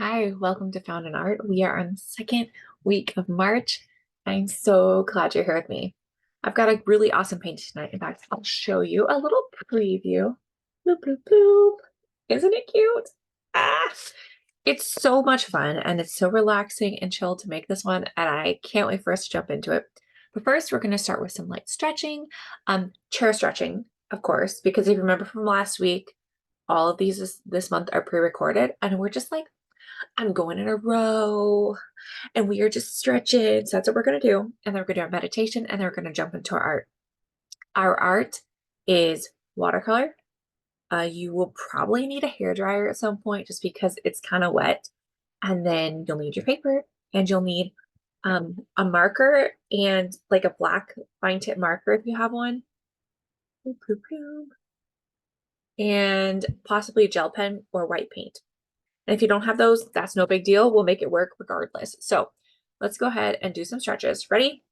Hi, welcome to Found in Art. We are on the second week of March. I'm so glad you're here with me. I've got a really awesome painting tonight. In fact, I'll show you a little preview. Bloop, bloop, bloop. Isn't it cute? Ah, it's so much fun and it's so relaxing and chill to make this one, and I can't wait for us to jump into it. But first, we're going to start with some light stretching, chair stretching, of course, because if you remember from last week, all of these this month are pre-recorded, and we're just like I'm going in a row and we are just stretching. So that's what we're going to do. And then we're going to do our meditation and then we're going to jump into our art. Our art is watercolor. You will probably need a hair dryer at some point just because it's kind of wet. And then you'll need your paper and you'll need a marker and like a black fine tip marker if you have one. And possibly a gel pen or white paint. And if you don't have those, that's no big deal. We'll make it work regardless. So let's go ahead and do some stretches. Ready?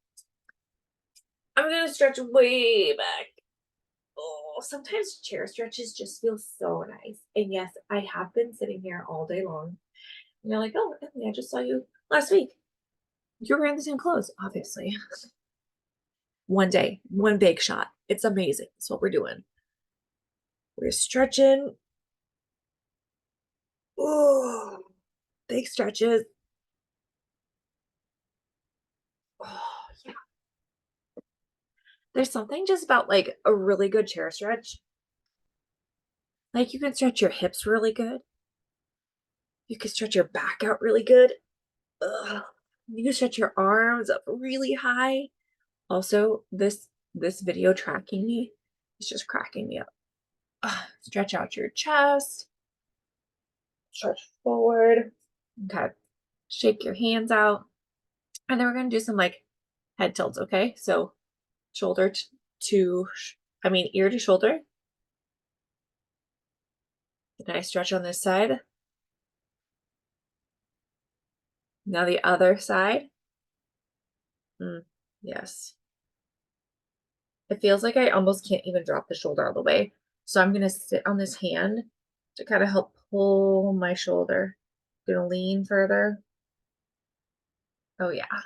I'm going to stretch way back. Oh, sometimes chair stretches just feel so nice. And yes, I have been sitting here all day long. And you're like, oh, Emily, I just saw you last week. You're wearing the same clothes, obviously. One day, one big shot. It's amazing. That's what we're doing. We're stretching. Oh, big stretches. Oh, yeah. There's something just about like a really good chair stretch. Like you can stretch your hips really good. You can stretch your back out really good. Ugh. You can stretch your arms up really high. Also, this video tracking me is just cracking me up. Ugh. Stretch out your chest. Stretch forward. Okay. Shake your hands out. And then we're going to do some like head tilts, okay? So shoulder to, I mean, ear to shoulder. Nice stretch on this side. Now the other side. Yes. It feels like I almost can't even drop the shoulder all the way. So I'm going to sit on this hand to kind of help pull my shoulder. Gonna lean further. Oh yeah. I'm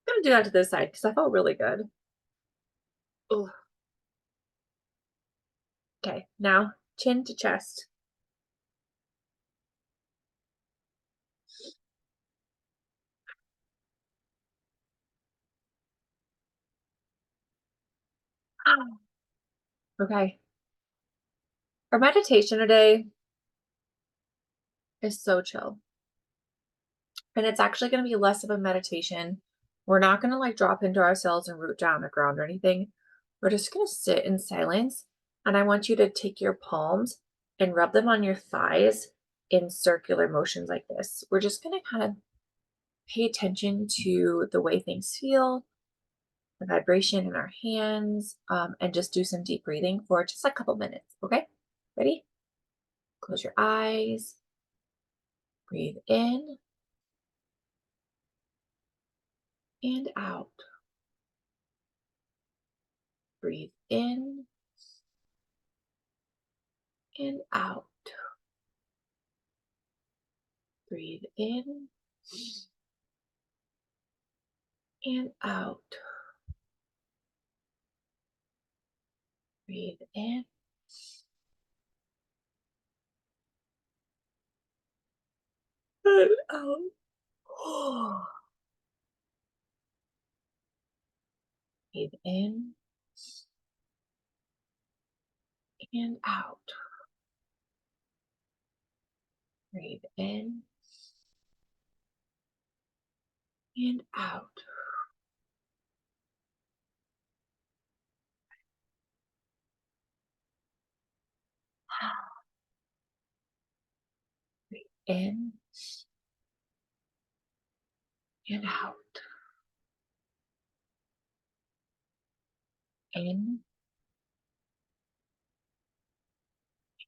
gonna do that to this side because I felt really good. Oh, okay. Now chin to chest. Ow. Okay. Our meditation today is so chill. And it's actually going to be less of a meditation. We're not going to like drop into ourselves and root down the ground or anything. We're just going to sit in silence. And I want you to take your palms and rub them on your thighs in circular motions like this. We're just going to kind of pay attention to the way things feel, the vibration in our hands, and just do some deep breathing for just a couple minutes. Okay, ready? Close your eyes, breathe in and out. Breathe in and out. Breathe in and out. Breathe in and out. Breathe in and out. Breathe in and out. Breathe in and out. In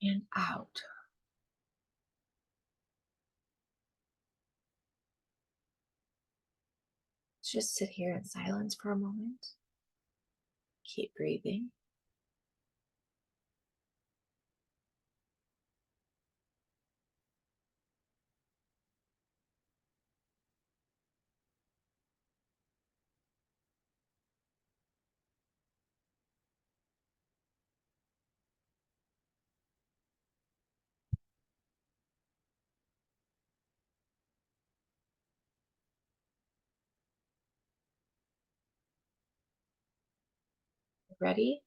and out. Just sit here in silence for a moment. Keep breathing. Ready?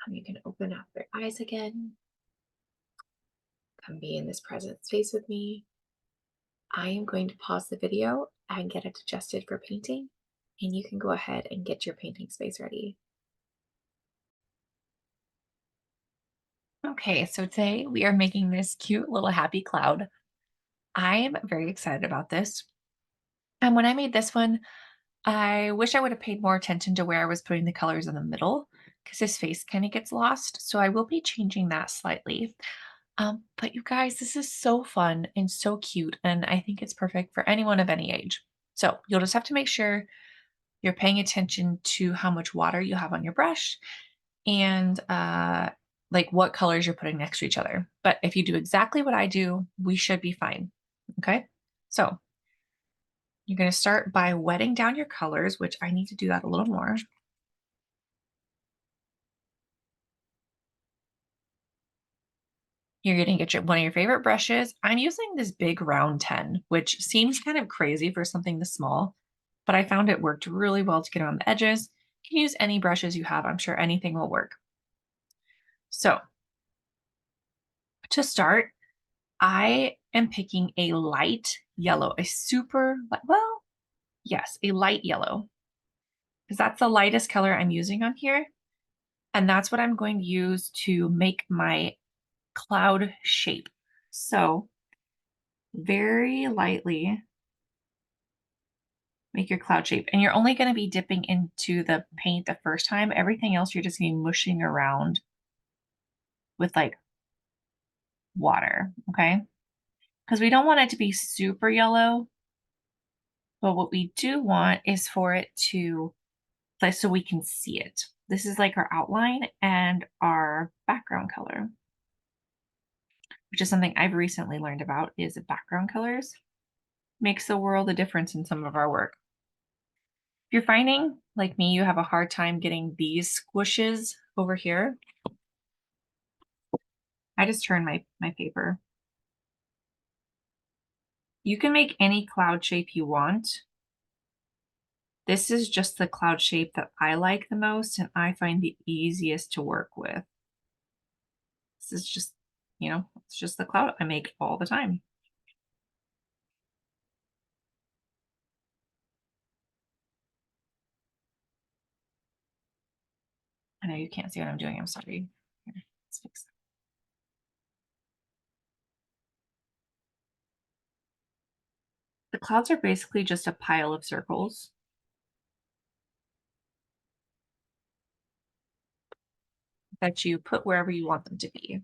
You can open up your eyes again. Come be in this present space with me. I am going to pause the video and get it adjusted for painting, and you can go ahead and get your painting space ready. Okay, so today we are making this cute little happy cloud. I am very excited about this. And when I made this one, I wish I would have paid more attention to where I was putting the colors in the middle because his face kind of gets lost. So I will be changing that slightly. But you guys, this is so fun and so cute. And I think it's perfect for anyone of any age. So you'll just have to make sure you're paying attention to how much water you have on your brush and like what colors you're putting next to each other. But if you do exactly what I do, we should be fine. Okay. So you're going to start by wetting down your colors, which I need to do that a little more. You're going to get one of your favorite brushes. I'm using this big round 10, which seems kind of crazy for something this small, but I found it worked really well to get around the edges. You can use any brushes you have. I'm sure anything will work. So to start, I am picking a light yellow, a super, well, yes, a light yellow, because that's the lightest color I'm using on here. And that's what I'm going to use to make my cloud shape. So very lightly make your cloud shape. And you're only going to be dipping into the paint the first time. Everything else, you're just going to be mushing around with like water. Okay. Because we don't want it to be super yellow. But what we do want is for it to, like, so we can see it. This is like our outline and our background color, which is something I've recently learned about is background colors makes the world a difference in some of our work. If you're finding, like me, you have a hard time getting these squishes over here, I just turn my paper. You can make any cloud shape you want. This is just the cloud shape that I like the most and I find the easiest to work with. This is just, it's just the cloud I make all the time. I know you can't see what I'm doing. I'm sorry. Here, let's fix that. The clouds are basically just a pile of circles. That you put wherever you want them to be.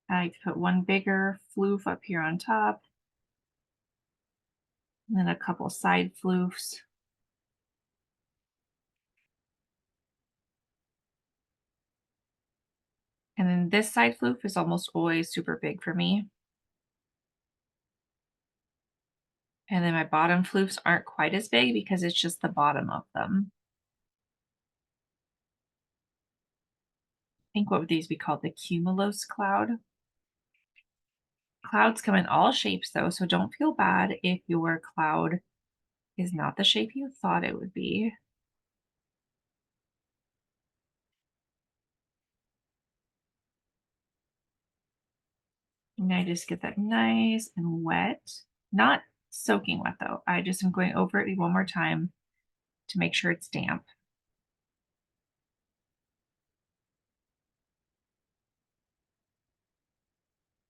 I like to put one bigger floof up here on top, and then a couple side floofs. And then this side floof is almost always super big for me. And then my bottom floofs aren't quite as big because it's just the bottom of them. I think what would these be called? The cumulus cloud. Clouds come in all shapes though, so don't feel bad if your cloud is not the shape you thought it would be. And I just get that nice and wet, not soaking wet though. I just am going over it one more time to make sure it's damp.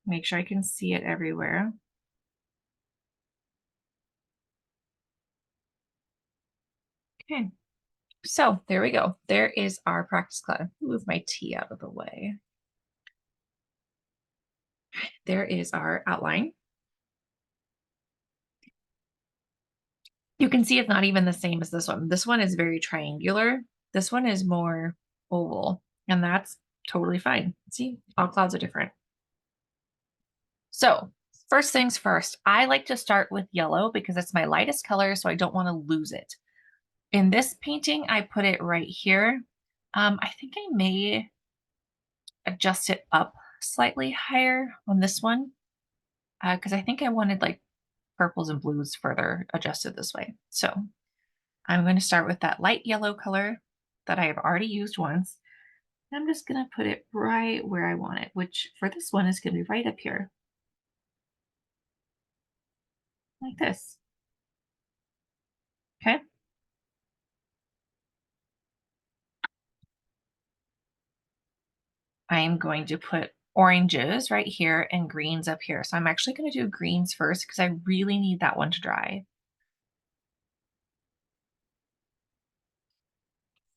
Make sure I can see it everywhere. Okay, so there we go. There is our practice cloud. Move my tea out of the way. There is our outline. You can see it's not even the same as this one. This one is very triangular. This one is more oval, and that's totally fine. See, all clouds are different. So first things first, I like to start with yellow because it's my lightest color, so I don't want to lose it. In this painting, I put it right here. I think I may adjust it up slightly higher on this one because I think I wanted like purples and blues further adjusted this way. So I'm going to start with that light yellow color that I have already used once. I'm just going to put it right where I want it, which for this one is going to be right up here, like this. Okay. I am going to put oranges right here and greens up here. So I'm actually going to do greens first because I really need that one to dry.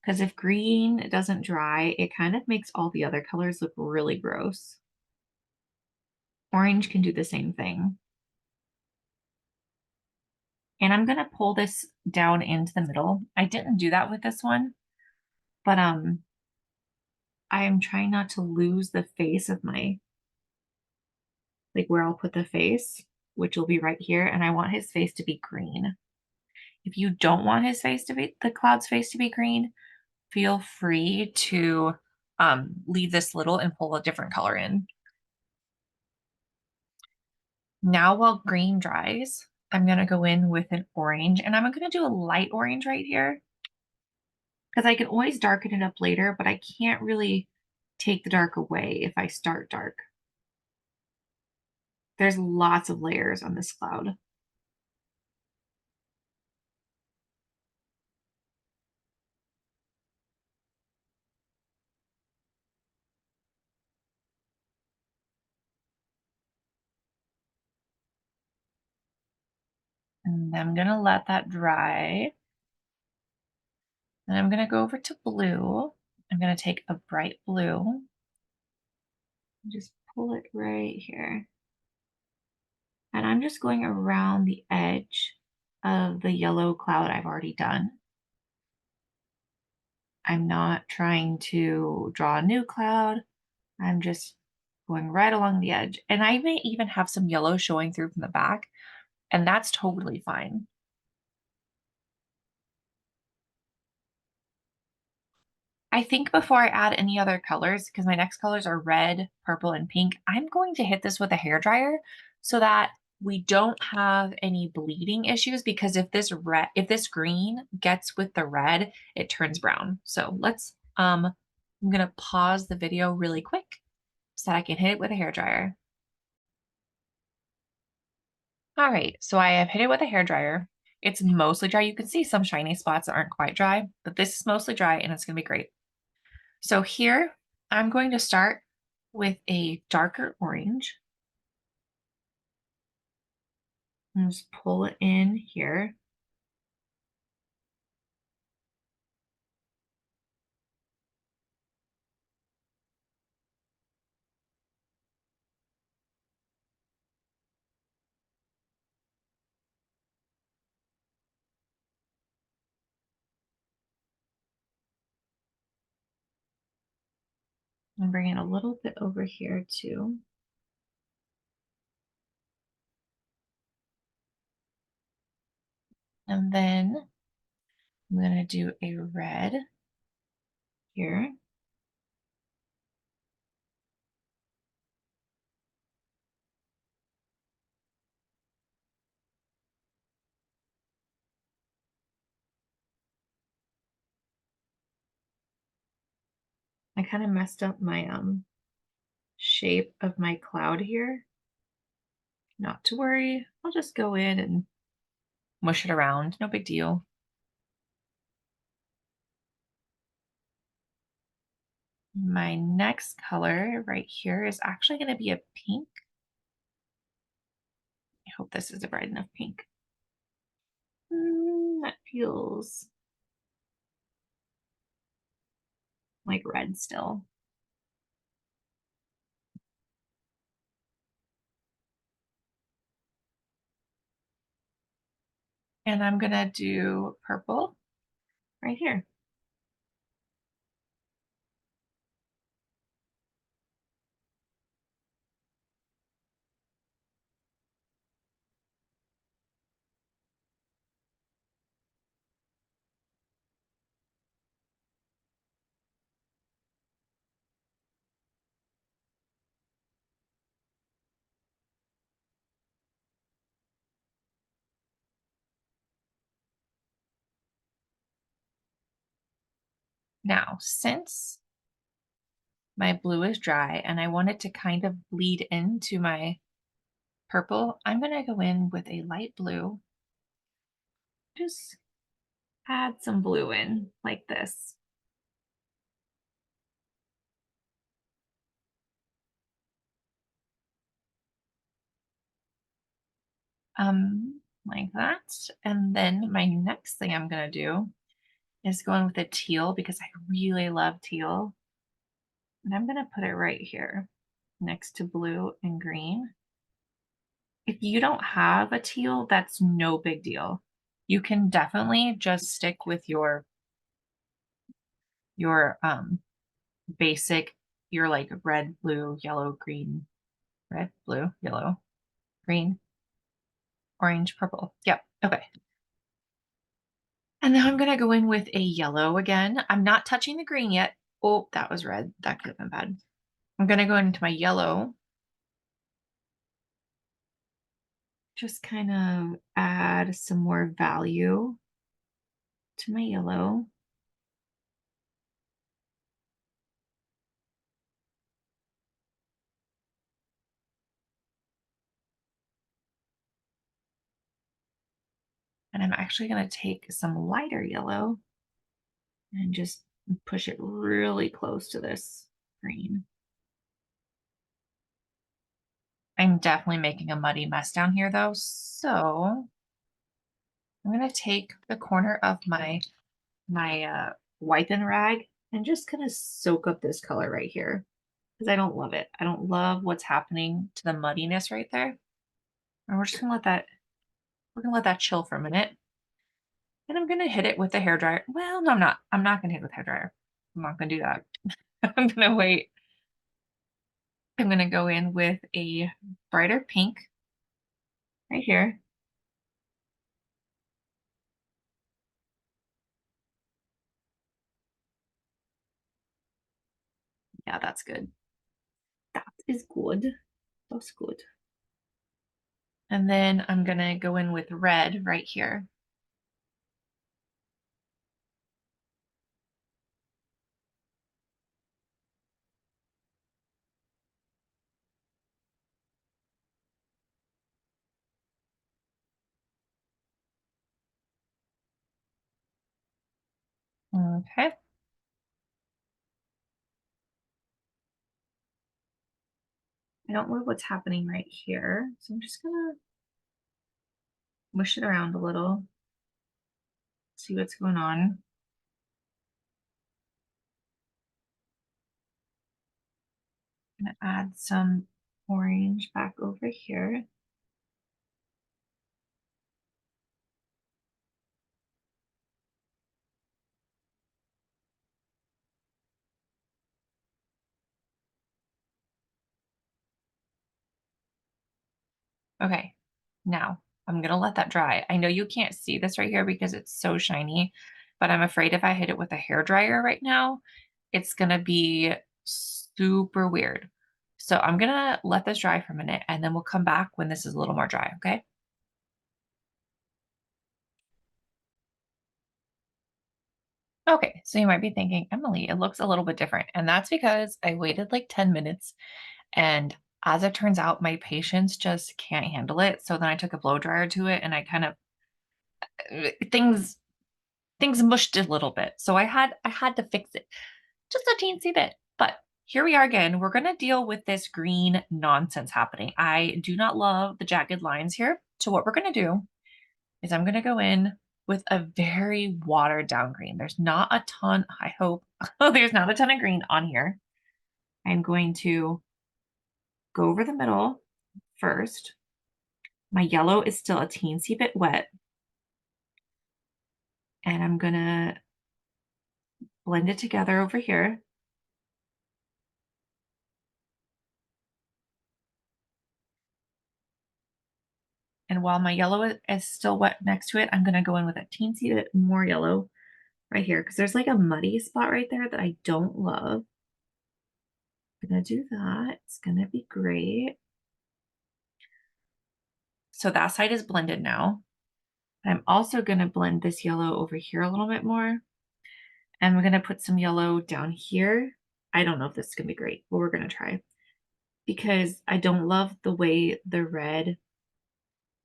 Because if green doesn't dry, it kind of makes all the other colors look really gross. Orange can do the same thing. And I'm going to pull this down into the middle. I didn't do that with this one, but I am trying not to lose the face of my, like where I'll put the face, which will be right here. And I want his face to be green. If you don't want his face to be, the cloud's face to be green, feel free to leave this little and pull a different color in. Now while green dries, I'm going to go in with an orange, and I'm going to do a light orange right here because I can always darken it up later, but I can't really take the dark away if I start dark. There's lots of layers on this cloud. And I'm going to let that dry. And I'm going to go over to blue. I'm going to take a bright blue and just pull it right here. And I'm just going around the edge of the yellow cloud I've already done. I'm not trying to draw a new cloud. I'm just going right along the edge. And I may even have some yellow showing through from the back, and that's totally fine. I think before I add any other colors, because my next colors are red, purple, and pink, I'm going to hit this with a hairdryer so that we don't have any bleeding issues, because if this green gets with the red, it turns brown. So I'm gonna pause the video really quick so that I can hit it with a hairdryer. All right, so I have hit it with a hairdryer. It's mostly dry. You can see some shiny spots that aren't quite dry, but this is mostly dry and it's gonna be great. So here, I'm going to start with a darker orange. And just pull it in here. And bring it a little bit over here too. And then I'm going to do a red here. I kind of messed up my shape of my cloud here. Not to worry, I'll just go in and mush it around. No big deal. My next color right here is actually going to be a pink. I hope this is a bright enough pink. That feels like red still. And I'm gonna do purple right here. Now, since my blue is dry and I want it to kind of bleed into my purple, I'm going to go in with a light blue. Just add some blue in like this. Like that. And then my next thing I'm going to do is go in with a teal because I really love teal. And I'm going to put it right here next to blue and green. If you don't have a teal, that's no big deal. You can definitely just stick with your basic, your like red, blue, yellow, green, red, blue, yellow, green, orange, purple. Yep. Okay. And then I'm gonna go in with a yellow again. I'm not touching the green yet. Oh, that was red. That could have been bad. I'm gonna go into my yellow. Just kind of add some more value to my yellow. And I'm actually gonna take some lighter yellow and just push it really close to this green. I'm definitely making a muddy mess down here though. So I'm gonna take the corner of my wiping rag and just kind of soak up this color right here because I don't love it. I don't love what's happening to the muddiness right there. And we're gonna let that chill for a minute. And I'm gonna hit it with the hairdryer. Well, no, I'm not. I'm not gonna hit it with the hairdryer. I'm not gonna do that. I'm gonna wait. I'm gonna go in with a brighter pink right here. Yeah, that's good. That is good. That's good. And then I'm gonna go in with red right here. Okay. I don't love what's happening right here. So I'm just gonna mush it around a little, see what's going on. I'm gonna add some orange back over here. Okay, now I'm gonna let that dry. I know you can't see this right here because it's so shiny, but I'm afraid if I hit it with a hair dryer right now, it's gonna be super weird. So I'm gonna let this dry for a minute and then we'll come back when this is a little more dry, okay? Okay, so you might be thinking, Emily, it looks a little bit different. And that's because I waited like 10 minutes. And as it turns out, my patients just can't handle it. So then I took a blow dryer to it and I kind of things mushed a little bit. So I had to fix it just a teensy bit. But here we are again. We're gonna deal with this green nonsense happening. I do not love the jagged lines here. So what we're gonna do is I'm gonna go in with a very watered down green. There's not a ton, I hope, there's not a ton of green on here. I'm going to go over the middle first. My yellow is still a teensy bit wet. And I'm gonna blend it together over here. And while my yellow is still wet next to it, I'm gonna go in with a teensy bit more yellow right here because there's like a muddy spot right there that I don't love. I'm gonna do that. It's gonna be great. So that side is blended now. I'm also gonna blend this yellow over here a little bit more. And we're going to put some yellow down here. I don't know if this is going to be great, but we're going to try because I don't love the way the red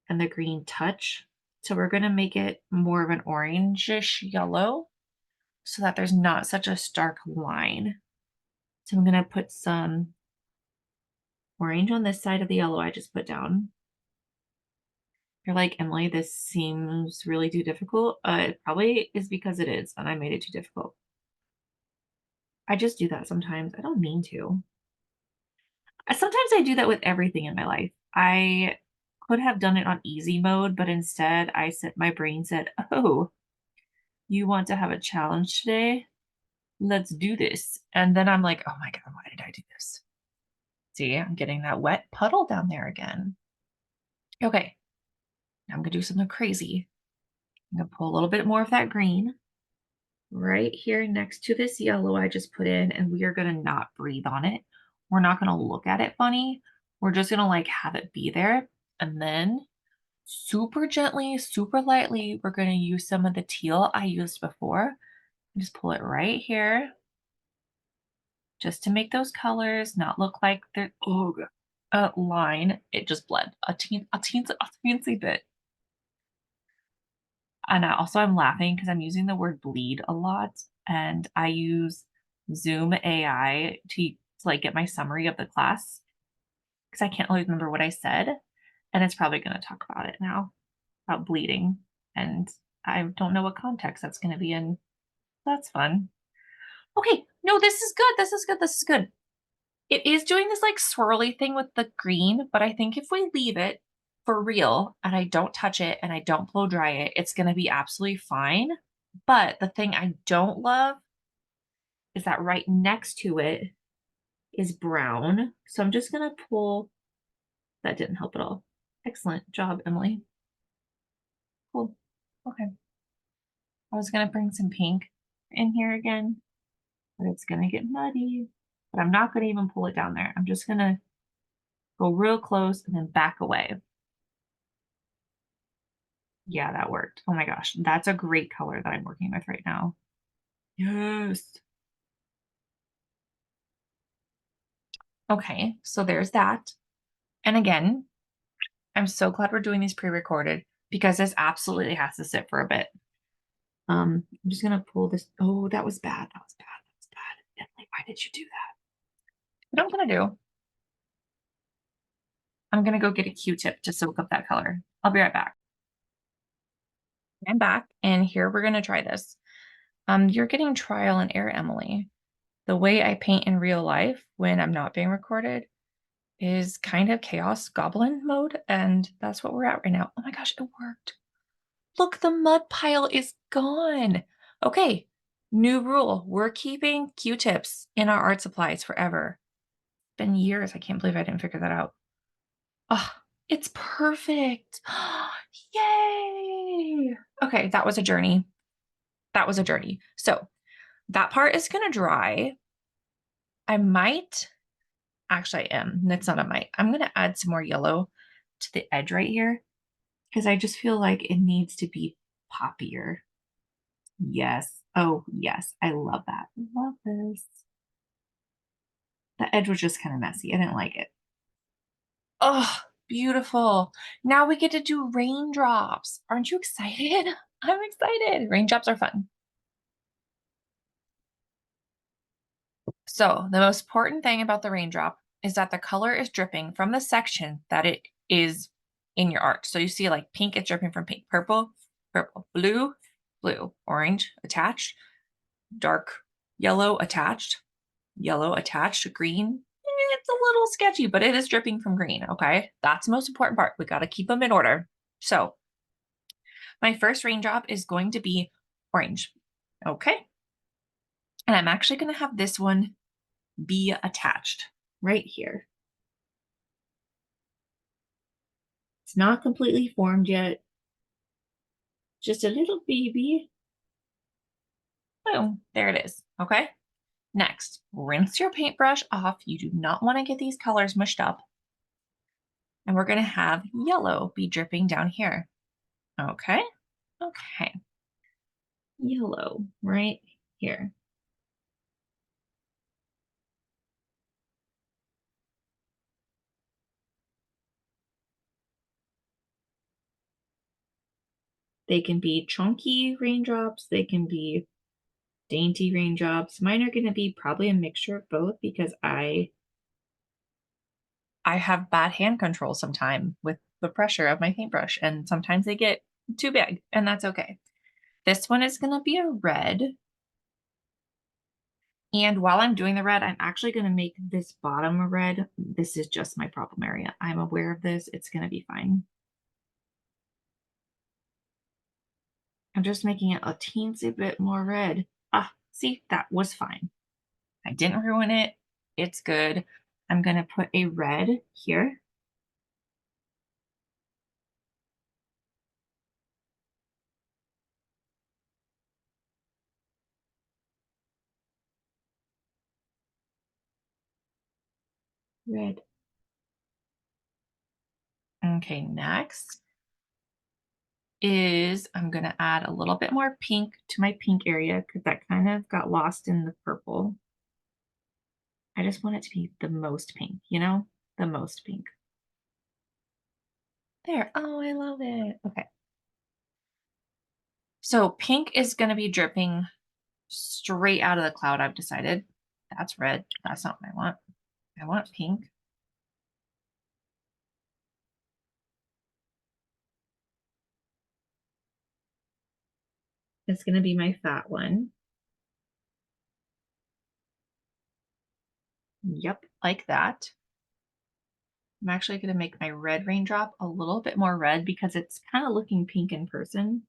and the green touch. So we're going to make it more of an orangish yellow so that there's not such a stark line. So I'm going to put some orange on this side of the yellow I just put down. You're like, Emily, this seems really too difficult. It probably is because it is, and I made it too difficult. I just do that sometimes. I don't mean to. Sometimes I do that with everything in my life. I could have done it on easy mode, but instead my brain said, oh, you want to have a challenge today? Let's do this. And then I'm like, oh my God, why did I do this? See, I'm getting that wet puddle down there again. Okay, now I'm gonna do something crazy. I'm gonna pull a little bit more of that green right here next to this yellow I just put in, and we are gonna not breathe on it. We're not gonna look at it funny. We're just gonna like have it be there. And then super gently, super lightly, we're gonna use some of the teal I used before. Just pull it right here just to make those colors not look like they're a line. It just bled a teensy bit. And I'm laughing because I'm using the word bleed a lot, and I use Zoom AI to like get my summary of the class because I can't always remember what I said, and it's probably going to talk about it now about bleeding, and I don't know what context that's going to be in. That's fun. Okay, no, this is good. This is good. This is good. It is doing this like swirly thing with the green, but I think if we leave it for real and I don't touch it and I don't blow dry it, it's going to be absolutely fine. But the thing I don't love is that right next to it is brown. So I'm just going to pull. That didn't help at all. Excellent job, Emily. Cool. Okay. I was going to bring some pink in here again, but it's going to get muddy. But I'm not going to even pull it down there. I'm just going to go real close and then back away. Yeah, that worked. Oh my gosh, that's a great color that I'm working with right now. Yes. Okay, so there's that. And again, I'm so glad we're doing these pre-recorded because this absolutely has to sit for a bit. I'm just gonna pull this. Oh, that was bad. That was bad. That was bad. Emily, why did you do that? What I'm gonna do, I'm gonna go get a Q-tip to soak up that color. I'll be right back. I'm back, and here we're gonna try this. You're getting trial and error, Emily. The way I paint in real life when I'm not being recorded is kind of chaos goblin mode, and that's what we're at right now. Oh my gosh, it worked. Look, the mud pile is gone. Okay, new rule. We're keeping Q-tips in our art supplies forever. It's been years. I can't believe I didn't figure that out. Oh, it's perfect. Yay. Okay, that was a journey. That was a journey. So that part is going to dry. I might Actually, I am. It's not a might. I'm going to add some more yellow to the edge right here because I just feel like it needs to be poppier. Yes. Oh, yes. I love that. Love this. The edge was just kind of messy. I didn't like it. Oh, beautiful. Now we get to do raindrops. Aren't you excited? I'm excited. Raindrops are fun. So the most important thing about the raindrop is that the color is dripping from the section that it is in your art. So you see like pink, it's dripping from pink, purple, purple, blue, blue, orange attached, dark yellow attached, green. It's a little sketchy, but it is dripping from green, okay? That's the most important part. We got to keep them in order. So my first raindrop is going to be orange, okay? And I'm actually going to have this one be attached right here. It's not completely formed yet. Just a little baby. Boom, there it is, okay? Next, rinse your paintbrush off. You do not want to get these colors mushed up. And we're gonna have yellow be dripping down here. Okay, okay. Yellow right here. They can be chunky raindrops, they can be dainty raindrops. Mine are going to be probably a mixture of both because I have bad hand control sometimes with the pressure of my paintbrush, and sometimes they get too big, and that's okay. This one is going to be a red. And while I'm doing the red, I'm actually going to make this bottom a red. This is just my problem area. I'm aware of this. It's going to be fine. I'm just making it a teensy bit more red. Ah, see, that was fine. I didn't ruin it. It's good. I'm going to put a red here. Red. Okay, next is I'm going to add a little bit more pink to my pink area because that kind of got lost in the purple. I just want it to be the most pink, you know, the most pink. There. Oh, I love it. Okay. So pink is going to be dripping straight out of the cloud, I've decided. That's red. That's not what I want. I want pink. It's going to be my fat one. Yep, like that. I'm actually going to make my red raindrop a little bit more red because it's kind of looking pink in person.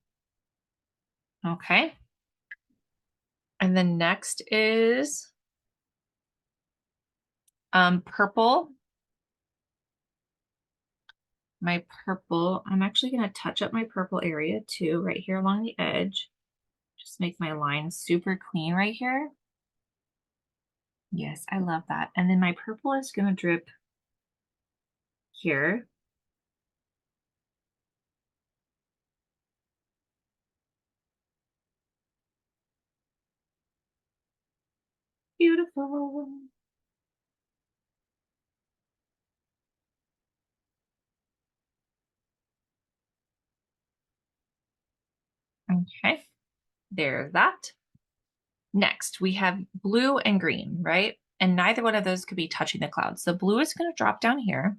Okay. And then next is purple. My purple, I'm actually going to touch up my purple area too, right here along the edge. Just make my line super clean right here. Yes, I love that. And then my purple is going to drip here. Beautiful. Okay, there's that. Next, we have blue and green, right? And neither one of those could be touching the clouds. So blue is going to drop down here.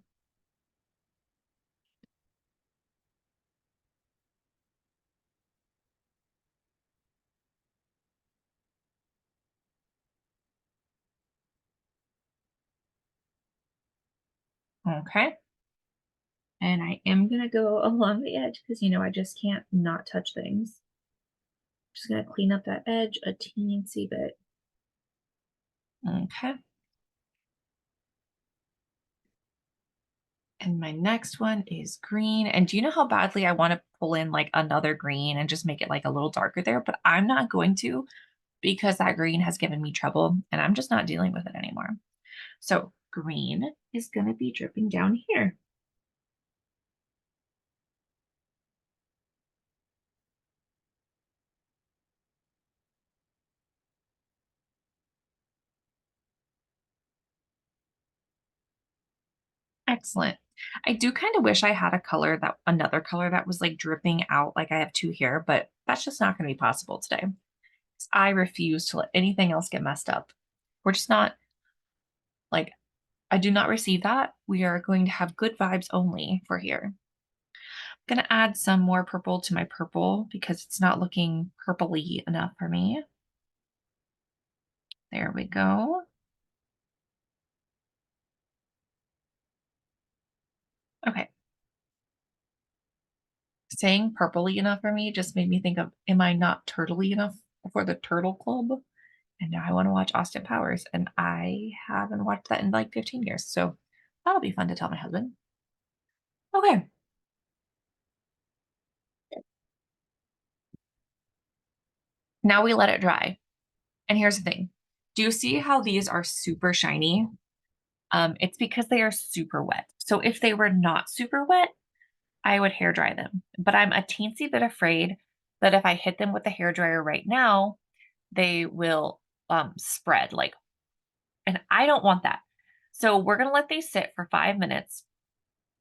Okay. And I am going to go along the edge because, you know, I just can't not touch things. Just going to clean up that edge a teensy bit. Okay. And my next one is green. And do you know how badly I want to pull in like another green and just make it like a little darker there? But I'm not going to because that green has given me trouble and I'm just not dealing with it anymore. So green is going to be dripping down here. Excellent. I do kind of wish I had another color that was like dripping out like I have two here, but that's just not going to be possible today. I refuse to let anything else get messed up. We're just not like, I do not receive that. We are going to have good vibes only for here. I'm going to add some more purple to my purple because it's not looking purpley enough for me. There we go. Okay. Saying purpley enough for me just made me think of, am I not turtley enough for the Turtle Club? And now I want to watch Austin Powers, and I haven't watched that in like 15 years. So that'll be fun to tell my husband. Okay. Now we let it dry. And here's the thing. Do you see how these are super shiny? It's because they are super wet. So if they were not super wet, I would hair dry them. But I'm a teensy bit afraid that if I hit them with the hair dryer right now, they will spread like, and I don't want that. So we're going to let these sit for 5 minutes,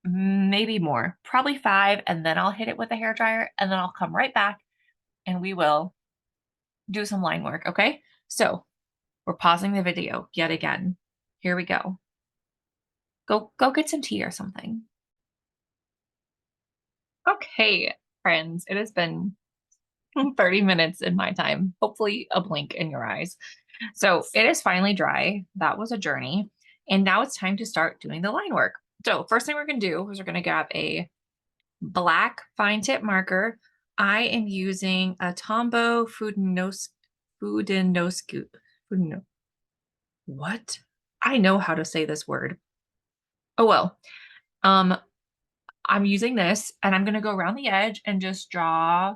maybe more, probably 5. And then I'll hit it with a hair dryer and then I'll come right back and we will do some line work. Okay. So we're pausing the video yet again. Here we go. Go get some tea or something. Okay, friends, it has been 30 minutes in my time, hopefully a blink in your eyes. So it is finally dry. That was a journey. And now it's time to start doing the line work. So first thing we're going to do is we're going to grab a black fine tip marker. I am using a Tombow Fudenosuke. What? I know how to say this word. Oh well. Um, I'm using this and I'm going to go around the edge and just draw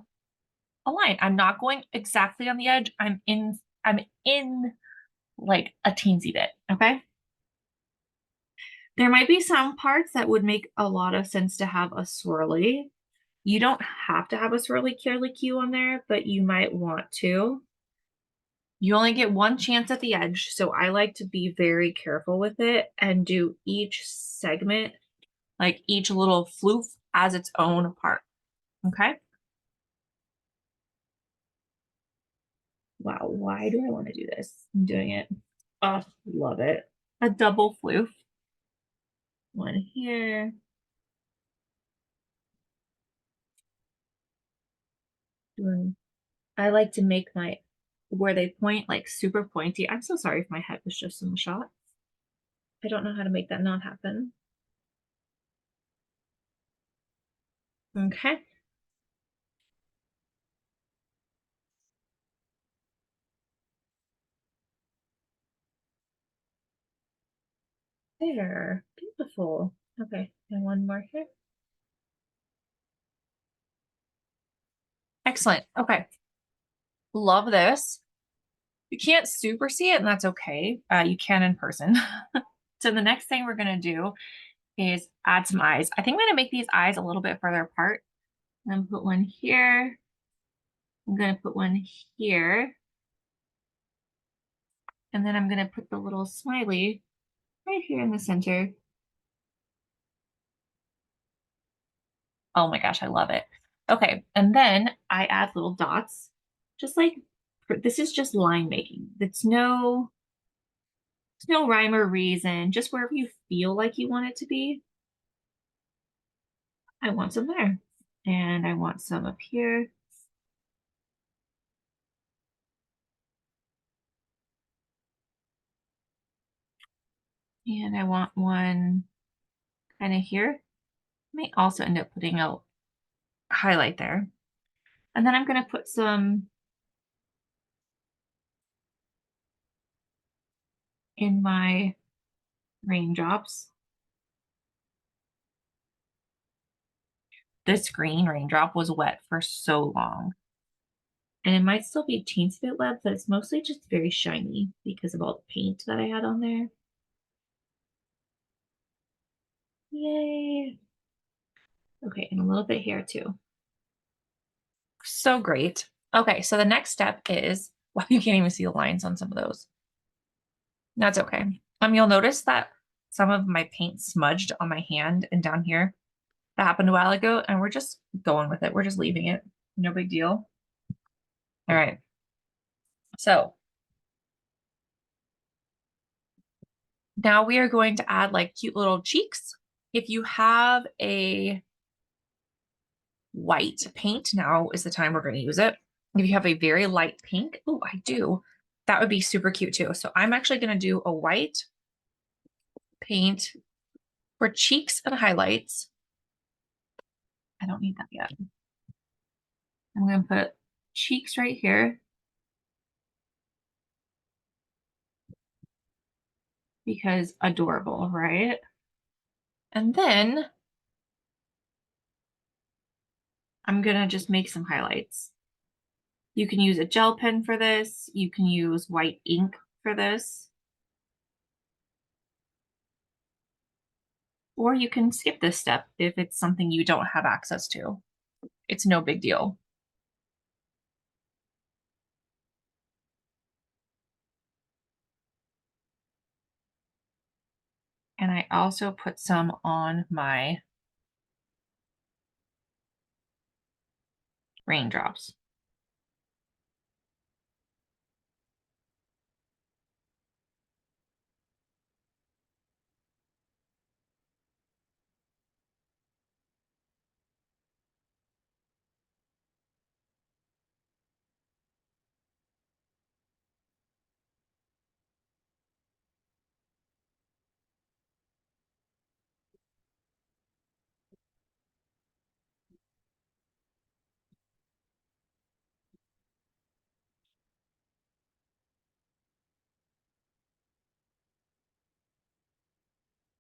a line. I'm not going exactly on the edge. I'm in like a teensy bit. Okay. There might be some parts that would make a lot of sense to have a swirly. You don't have to have a swirly curly cue on there, but you might want to. You only get one chance at the edge, so I like to be very careful with it and do each segment, like each little floof as its own part. Okay. Wow, why do I want to do this? I'm doing it. Oh, love it. A double floof. One here. I like to make my where they point like super pointy. I'm so sorry if my head was just in the shot. I don't know how to make that not happen. Okay. There. Beautiful. Okay. And one more here. Excellent. Okay. Love this. You can't super see it, and that's okay. You can in person. So the next thing we're going to do is add some eyes. I think I'm going to make these eyes a little bit further apart. I'm going to put one here. I'm going to put one here. And then I'm going to put the little smiley right here in the center. Oh my gosh, I love it. Okay, and then I add little dots, just like, this is just line making. It's no rhyme or reason, just wherever you feel like you want it to be. I want some there. And I want some up here. And I want one kind of here. I may also end up putting a highlight there. And then I'm going to put some in my raindrops. This green raindrop was wet for so long. And it might still be a teensy bit wet, but it's mostly just very shiny because of all the paint that I had on there. Yay. Okay, and a little bit here too. So great. Okay, so the next step is, well, you can't even see the lines on some of those. That's okay. You'll notice that some of my paint smudged on my hand and down here. That happened a while ago, and we're just going with it. We're just leaving it. No big deal. All right. So now we are going to add like cute little cheeks. If you have a white paint, now is the time we're going to use it. If you have a very light pink, oh, I do, that would be super cute too. So I'm actually going to do a white paint for cheeks and highlights. I don't need that yet. I'm going to put cheeks right here because adorable, right? And then I'm going to just make some highlights. You can use a gel pen for this. You can use white ink for this. Or you can skip this step if it's something you don't have access to. It's no big deal. And I also put some on my raindrops.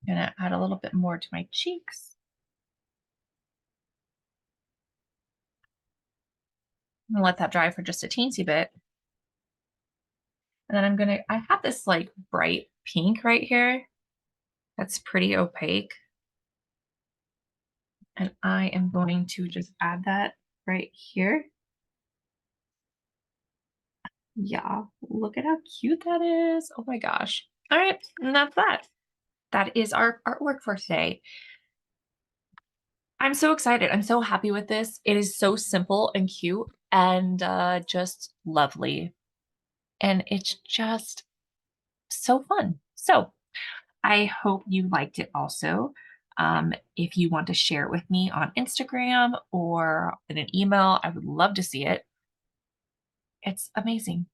I'm gonna add a little bit more to my cheeks. I'm gonna let that dry for just a teensy bit. And then I have this like bright pink right here. That's pretty opaque. And I am going to just add that right here. Yeah, look at how cute that is. Oh my gosh. All right, and that's that. That is our artwork for today. I'm so excited. I'm so happy with this. It is so simple and cute and just lovely. And it's just so fun. So I hope you liked it also. If you want to share it with me on Instagram or in an email, I would love to see it. It's amazing.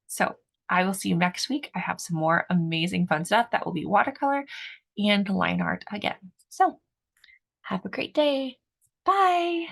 So I will see you next week. I have some more amazing fun stuff that will be watercolor and line art again. So have a great day. Bye.